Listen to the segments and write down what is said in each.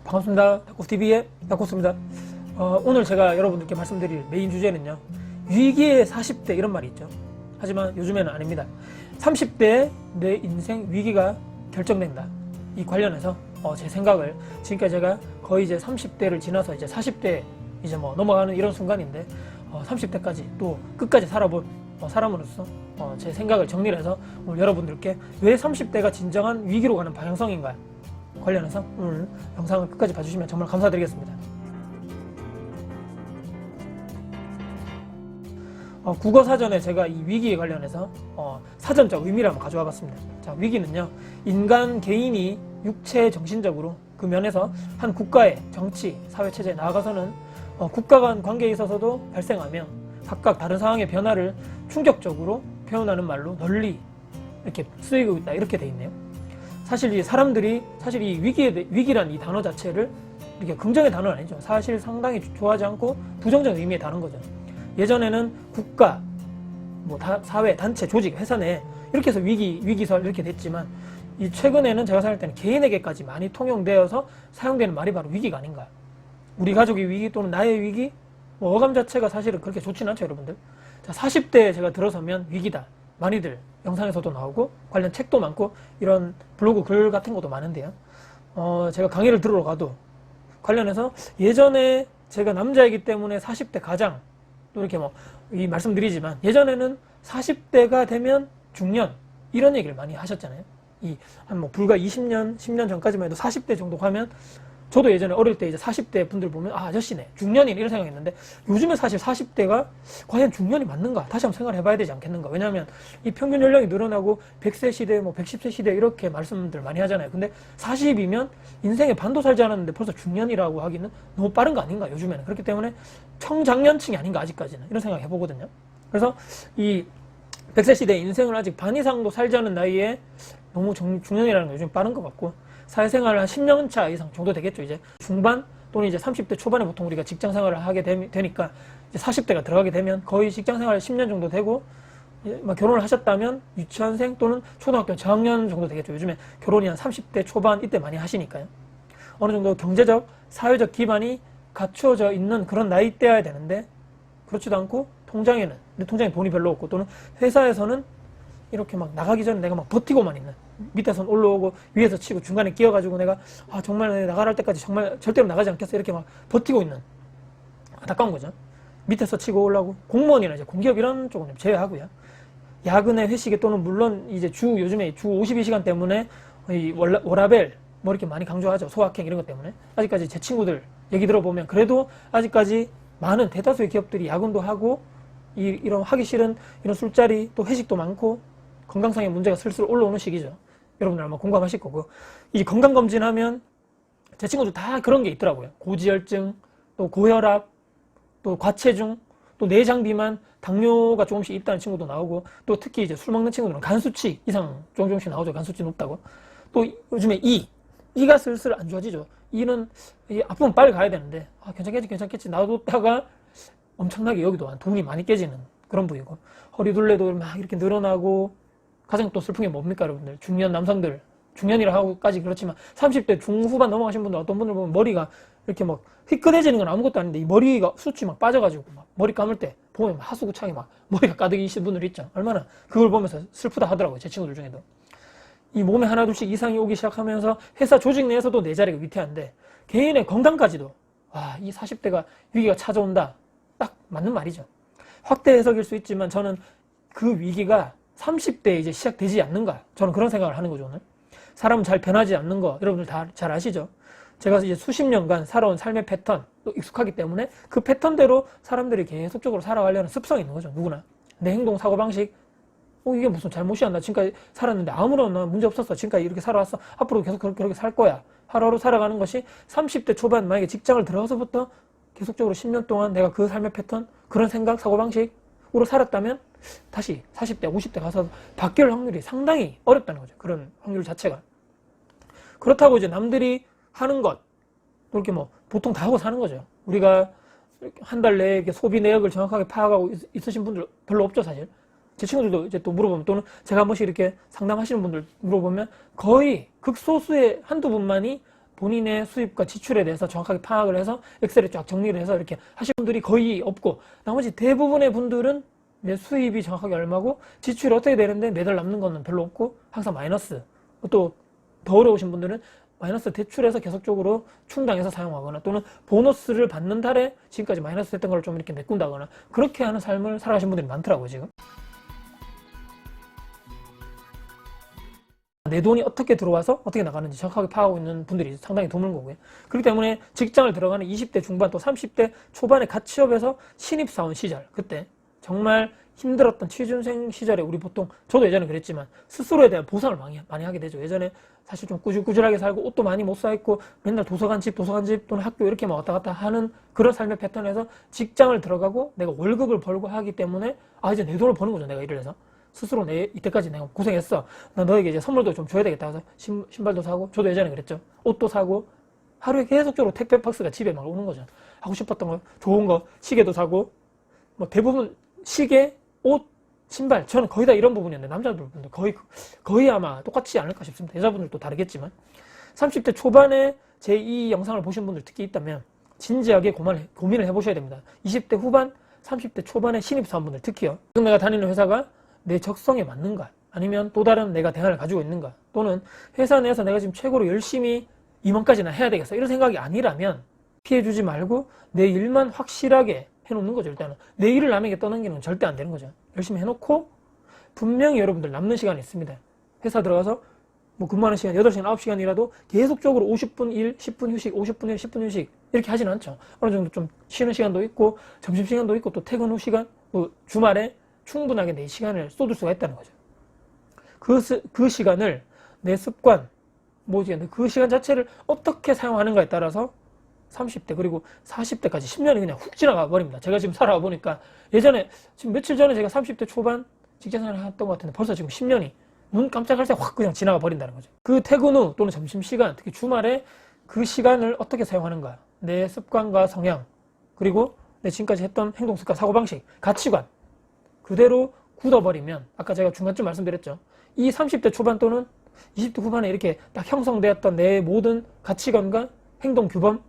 반갑습니다. 닥코TV의 닥코스입니다. 오늘 제가 여러분들께 말씀드릴 메인 주제는요, 위기의 40대 이런 말이 있죠. 하지만 요즘에는 아닙니다. 30대 내 인생 위기가 결정된다. 이 관련해서 제 생각을, 지금까지 제가 거의 이제 30대를 지나서 이제 40대 이제 뭐 넘어가는 이런 순간인데 30대까지 또 끝까지 살아본 사람으로서 제 생각을 정리를 해서 오늘 여러분들께 왜 30대가 진정한 위기로 가는 방향성인가 관련해서 오늘 영상을 끝까지 봐주시면 정말 감사드리겠습니다. 국어사전에 제가 이 위기에 관련해서 사전적 의미를 한번 가져와 봤습니다. 자, 위기는요, 인간 개인이 육체 정신적으로 그 면에서 한 국가의 정치, 사회체제에 나아가서는 국가 간 관계에 있어서도 발생하며 각각 다른 상황의 변화를 충격적으로 표현하는 말로 널리 이렇게 쓰이고 있다, 이렇게 돼 있네요. 사실 이 사람들이 이 위기란 이 단어 자체를 이렇게 긍정의 단어는 아니죠. 사실 상당히 좋아하지 않고 부정적인 의미의 단어인 거죠. 예전에는 국가, 사회, 단체, 조직, 회사 내 이렇게 해서 위기설 이렇게 됐지만, 이 최근에는 제가 생각할 때는 개인에게까지 많이 통용되어서 사용되는 말이 바로 위기가 아닌가. 우리 가족의 위기 또는 나의 위기, 어감 자체가 사실은 그렇게 좋지는 않죠, 여러분들. 자, 40대에 제가 들어서면 위기다. 많이들 영상에서도 나오고 관련 책도 많고 이런 블로그 글 같은 것도 많은데요. 제가 강의를 들으러 가도 관련해서 예전에 제가 남자이기 때문에 40대 가장 또 이렇게 이 말씀드리지만, 예전에는 40대가 되면 중년 이런 얘기를 많이 하셨잖아요. 한 불과 20년, 10년 전까지만 해도 40대 정도 가면, 저도 예전에 어릴 때 이제 40대 분들 보면 아저씨네, 중년이네 이런 생각했는데, 요즘에 사실 40대가 과연 중년이 맞는가 다시 한번 생각을 해봐야 되지 않겠는가. 왜냐하면 이 평균 연령이 늘어나고 100세 시대, 110세 시대 이렇게 말씀들 많이 하잖아요. 근데 40이면 인생의 반도 살지 않았는데 벌써 중년이라고 하기는 너무 빠른 거 아닌가, 요즘에는. 그렇기 때문에 청장년층이 아닌가, 아직까지는. 이런 생각 해보거든요. 그래서 이 100세 시대 인생을 아직 반 이상도 살지 않은 나이에 너무 중년이라는 게 요즘 빠른 것 같고, 사회생활을 한 10년 차 이상 정도 되겠죠. 이제 중반 또는 이제 30대 초반에 보통 우리가 직장 생활을 하게 되니까, 이제 40대가 들어가게 되면 거의 직장 생활 10년 정도 되고, 결혼을 하셨다면 유치원생 또는 초등학교 저학년 정도 되겠죠. 요즘에 결혼이 한 30대 초반 이때 많이 하시니까요. 어느 정도 경제적, 사회적 기반이 갖추어져 있는 그런 나이대여야 되는데, 그렇지도 않고 내 통장에 돈이 별로 없고, 또는 회사에서는 이렇게 나가기 전에 내가 버티고만 있는, 밑에서 올라오고 위에서 치고 중간에 끼어가지고 내가 정말 나가랄 때까지 정말 절대로 나가지 않겠어 이렇게 버티고 있는, 안타까운 거죠. 밑에서 치고 올라오고, 공무원이나 이제 공기업 이런 쪽은 좀 제외하고요. 야근에 회식에 또는 물론 이제 요즘에 주 52시간 때문에 이 워라밸 이렇게 많이 강조하죠. 소확행 이런 것 때문에. 아직까지 제 친구들 얘기 들어보면 그래도 아직까지 많은 대다수의 기업들이 야근도 하고, 이런 하기 싫은 이런 술자리 또 회식도 많고, 건강상의 문제가 슬슬 올라오는 시기죠. 여러분들 아마 공감하실 거고, 이 건강검진하면 제 친구들 다 그런 게 있더라고요. 고지혈증, 또 고혈압, 또 과체중, 또 내장 비만, 당뇨가 조금씩 있다는 친구도 나오고, 또 특히 이제 술 먹는 친구들은 간수치 이상 조금씩 나오죠. 간수치 높다고. 또 요즘에 이가 슬슬 안 좋아지죠. 이는 아프면 빨리 가야 되는데, 괜찮겠지 놔뒀다가 엄청나게 여기도 돈이 많이 깨지는 그런 부위고, 허리둘레도 막 이렇게 늘어나고, 가장 또 슬픈 게 뭡니까, 여러분들? 중년 남성들, 중년이라 하고까지 그렇지만 30대 중후반 넘어가신 분들, 어떤 분들 보면 머리가 이렇게 희끗해지는 건 아무것도 아닌데, 이 머리가 숱이 빠져가지고 머리 감을 때 보면 하수구창에 머리가 가득이신 분들 있죠. 얼마나 그걸 보면서 슬프다 하더라고요, 제 친구들 중에도. 이 몸에 하나둘씩 이상이 오기 시작하면서 회사 조직 내에서도 내 자리가 위태한데, 개인의 건강까지도 이 40대가 위기가 찾아온다, 딱 맞는 말이죠. 확대 해석일 수 있지만 저는 그 위기가 30대에 이제 시작되지 않는가, 저는 그런 생각을 하는 거죠. 오늘 사람은 잘 변하지 않는 거 여러분들 다 잘 아시죠? 제가 이제 수십 년간 살아온 삶의 패턴 또 익숙하기 때문에 그 패턴대로 사람들이 계속적으로 살아가려는 습성이 있는 거죠. 누구나 내 행동 사고방식, 이게 무슨 잘못이야, 나 지금까지 살았는데 아무런 문제 없었어, 지금까지 이렇게 살아왔어, 앞으로 계속 그렇게 살 거야, 하루하루 살아가는 것이 30대 초반 만약에 직장을 들어가서부터 계속적으로 10년 동안 내가 그 삶의 패턴, 그런 생각, 사고방식으로 살았다면 다시 40대, 50대 가서 바뀔 확률이 상당히 어렵다는 거죠. 그런 확률 자체가. 그렇다고 이제 남들이 하는 것, 이렇게 보통 다 하고 사는 거죠. 우리가 한 달 내에 소비 내역을 정확하게 파악하고 있으신 분들 별로 없죠, 사실. 제 친구들도 이제 또 물어보면, 또는 제가 한 번씩 이렇게 상담하시는 분들 물어보면 거의 극소수의 한두 분만이 본인의 수입과 지출에 대해서 정확하게 파악을 해서 엑셀에 쫙 정리를 해서 이렇게 하시는 분들이 거의 없고, 나머지 대부분의 분들은 내 수입이 정확하게 얼마고 지출이 어떻게 되는데 매달 남는 거는 별로 없고 항상 마이너스. 또 더 어려우신 분들은 마이너스 대출해서 계속적으로 충당해서 사용하거나, 또는 보너스를 받는 달에 지금까지 마이너스 됐던 걸 좀 이렇게 메꾼다거나, 그렇게 하는 삶을 살아가신 분들이 많더라고요. 지금 내 돈이 어떻게 들어와서 어떻게 나가는지 정확하게 파악하고 있는 분들이 상당히 드문 거고요. 그렇기 때문에 직장을 들어가는 20대 중반 또 30대 초반에 갓 취업해서 신입사원 시절, 그때 정말 힘들었던 취준생 시절에 우리 보통, 저도 예전에 그랬지만 스스로에 대한 보상을 많이 하게 되죠. 예전에 사실 좀 꾸질꾸질하게 살고 옷도 많이 못 사 입고 맨날 도서관 집 또는 학교 이렇게 막 왔다 갔다 하는 그런 삶의 패턴에서 직장을 들어가고 내가 월급을 벌고 하기 때문에 이제 내 돈을 버는 거죠. 내가 일을 해서 스스로 이때까지 내가 고생했어, 나 너에게 이제 선물도 좀 줘야 되겠다 해서 신발도 사고, 저도 예전에 그랬죠. 옷도 사고 하루에 계속적으로 택배 박스가 집에 막 오는 거죠. 하고 싶었던 거, 좋은 거, 시계도 사고, 뭐 대부분 시계, 옷, 신발, 저는 거의 다 이런 부분이었는데 남자분들 거의 아마 똑같지 않을까 싶습니다. 여자분들도 다르겠지만 30대 초반에 제 이 영상을 보신 분들 특히 있다면 진지하게 고민을 해보셔야 됩니다. 20대 후반, 30대 초반의 신입사원분들 특히요. 지금 내가 다니는 회사가 내 적성에 맞는가, 아니면 또 다른 내가 대안을 가지고 있는가, 또는 회사 내에서 내가 지금 최고로 열심히 임원까지나 해야 되겠어, 이런 생각이 아니라면 피해주지 말고 내 일만 확실하게 해놓는 거죠. 일단은 내 일을 남에게 떠넘기는 건 절대 안 되는 거죠. 열심히 해놓고 분명히 여러분들 남는 시간이 있습니다. 회사 들어가서 뭐 근무하는 시간 8시간, 9시간이라도 계속적으로 50분 일, 10분 휴식, 50분 일, 10분 휴식 이렇게 하진 않죠. 어느 정도 좀 쉬는 시간도 있고 점심시간도 있고 또 퇴근 후 시간, 뭐 주말에 충분하게 내 시간을 쏟을 수가 있다는 거죠. 그 시간을 내 습관, 그 시간 자체를 어떻게 사용하는가에 따라서 30대 그리고 40대까지 10년이 그냥 훅 지나가 버립니다. 제가 지금 살아와 보니까 예전에, 지금 며칠 전에 제가 30대 초반 직장생활을 했던 것 같은데 벌써 지금 10년이 눈 깜짝할 새 확 그냥 지나가 버린다는 거죠. 그 퇴근 후 또는 점심시간, 특히 주말에 그 시간을 어떻게 사용하는가, 내 습관과 성향, 그리고 내 지금까지 했던 행동습관, 사고방식, 가치관 그대로 굳어버리면, 아까 제가 중간쯤 말씀드렸죠. 이 30대 초반 또는 20대 후반에 이렇게 딱 형성되었던 내 모든 가치관과 행동 규범,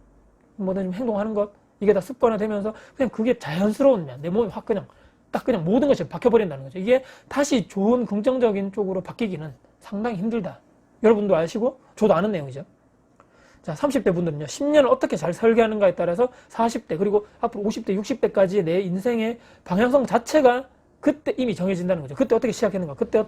뭐든 좀 행동하는 것, 이게 다 습관화되면서 그냥 그게 자연스러운, 내 몸이 확 그냥 모든 것이 바뀌어버린다는 거죠. 이게 다시 좋은 긍정적인 쪽으로 바뀌기는 상당히 힘들다. 여러분도 아시고 저도 아는 내용이죠. 자, 30대 분들은요, 10년을 어떻게 잘 설계하는가에 따라서 40대 그리고 앞으로 50대, 60대까지 내 인생의 방향성 자체가 그때 이미 정해진다는 거죠. 그때 어떻게 시작했는가, 그때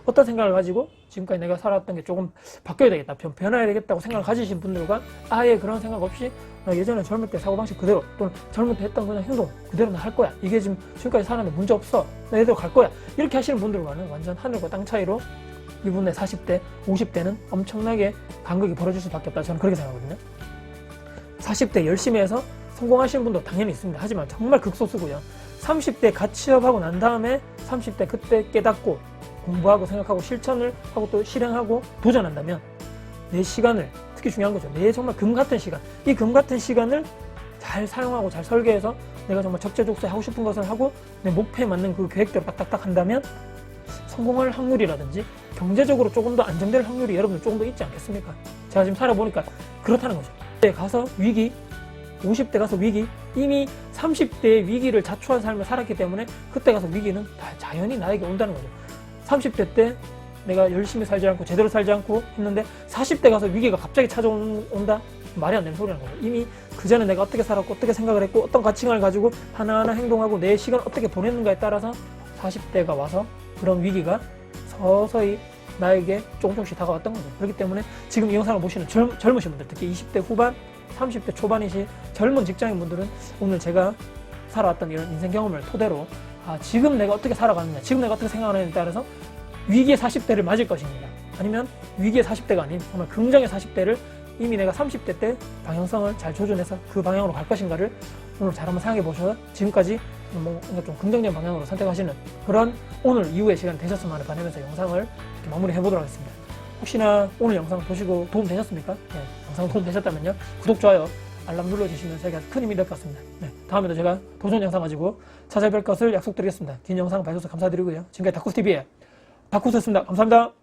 어떤 생각을 가지고 지금까지 내가 살아왔던 게 조금 바뀌어야 되겠다, 변해야 되겠다고 생각을 가지신 분들과 아예 그런 생각 없이 예전에 젊을 때 사고방식 그대로, 또는 젊을 때 했던 그냥 행동 그대로 나 할 거야, 이게 지금까지 살았는데 문제 없어, 나 얘대로 갈 거야, 이렇게 하시는 분들과는 완전 하늘과 땅 차이로 이분의 40대, 50대는 엄청나게 간극이 벌어질 수밖에 없다. 저는 그렇게 생각하거든요. 40대 열심히 해서 성공하시는 분도 당연히 있습니다. 하지만 정말 극소수고요. 30대 갓 취업하고 난 다음에 30대 그때 깨닫고 공부하고 생각하고 실천을 하고 또 실행하고 도전한다면 내 시간을, 특히 중요한 거죠, 내 정말 금 같은 시간, 이 금 같은 시간을 잘 사용하고 잘 설계해서 내가 정말 적재적소에 하고 싶은 것을 하고 내 목표에 맞는 그 계획대로 딱딱딱 한다면 성공할 확률이라든지 경제적으로 조금 더 안정될 확률이 여러분들 조금 더 있지 않겠습니까? 제가 지금 살아보니까 그렇다는 거죠. 50대 가서 위기, 50대 가서 위기, 이미 30대의 위기를 자초한 삶을 살았기 때문에 그때 가서 위기는 다 자연히 나에게 온다는 거죠. 30대 때 내가 열심히 살지 않고 제대로 살지 않고 했는데 40대 가서 위기가 갑자기 찾아온다? 말이 안 되는 소리라는 거죠. 이미 그 전에 내가 어떻게 살았고 어떻게 생각을 했고 어떤 가치관을 가지고 하나하나 행동하고 내 시간을 어떻게 보냈는가에 따라서 40대가 와서 그런 위기가 서서히 나에게 조금씩 다가왔던 거죠. 그렇기 때문에 지금 이 영상을 보시는 젊으신 분들, 특히 20대 후반, 30대 초반이신 젊은 직장인분들은 오늘 제가 살아왔던 이런 인생 경험을 토대로 지금 내가 어떻게 살아가느냐, 지금 내가 어떻게 생각하느냐에 따라서 위기의 40대를 맞을 것입니다. 아니면 위기의 40대가 아닌 정말 긍정의 40대를 이미 내가 30대 때 방향성을 잘 조준해서 그 방향으로 갈 것인가를 오늘 잘 한번 생각해 보셔서 지금까지 뭔가 좀 긍정적인 방향으로 선택하시는 그런 오늘 이후의 시간 되셨으면 하는 바라면서 영상을 이렇게 마무리해 보도록 하겠습니다. 혹시나 오늘 영상 보시고 도움 되셨습니까? 네, 영상 도움 되셨다면요, 구독, 좋아요, 알람 눌러주시면 저희가 큰 힘이 될 것 같습니다. 네, 다음에도 제가 도전 영상 가지고 찾아뵐 것을 약속드리겠습니다. 긴 영상 봐주셔서 감사드리고요. 지금까지 다쿠스TV의 다쿠스였습니다. 감사합니다.